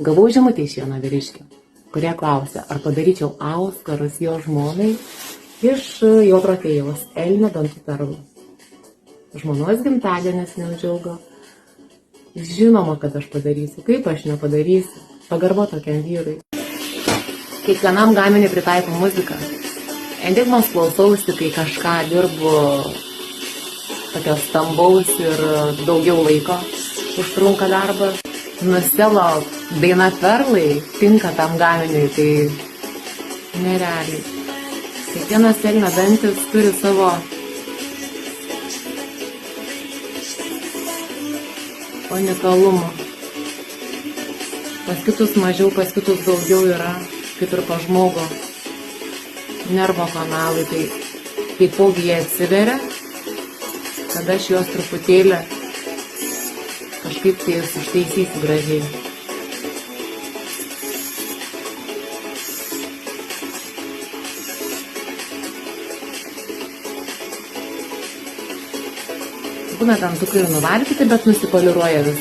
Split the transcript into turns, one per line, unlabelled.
Gavau žinutę iš vieno vyriškio, kurie klausė, ar padaryčiau auskarus jo žmonai iš jo trofėjaus elnio dantų perlų. Žmonos gimtadienis neužilgo. Žinoma, kad aš padarysiu. Kaip aš nepadarysiu? Pagarba tokiam vyrui. Kiekvienam gaminiui pritaiko muziką. Enigmos klausausi, kai kažką dirbu tokio stambaus ir daugiau laiko užtrunka darbas. Nuselo daina perlai tinka tam gaminiui, tai nerealiai. Kiekvienas elnio dantis turi savo unikalumą. Pas kitus mažiau, pas kitus daugiau yra, kaip ir pas žmogų. Nervo kanalai, tai taipogi jie atsiveria, tada aš juos truputėlį kažkaip tai užtaisysiu gražiai. Būna dantukai ir nuvalkyti, bet nusipoliruoja vis.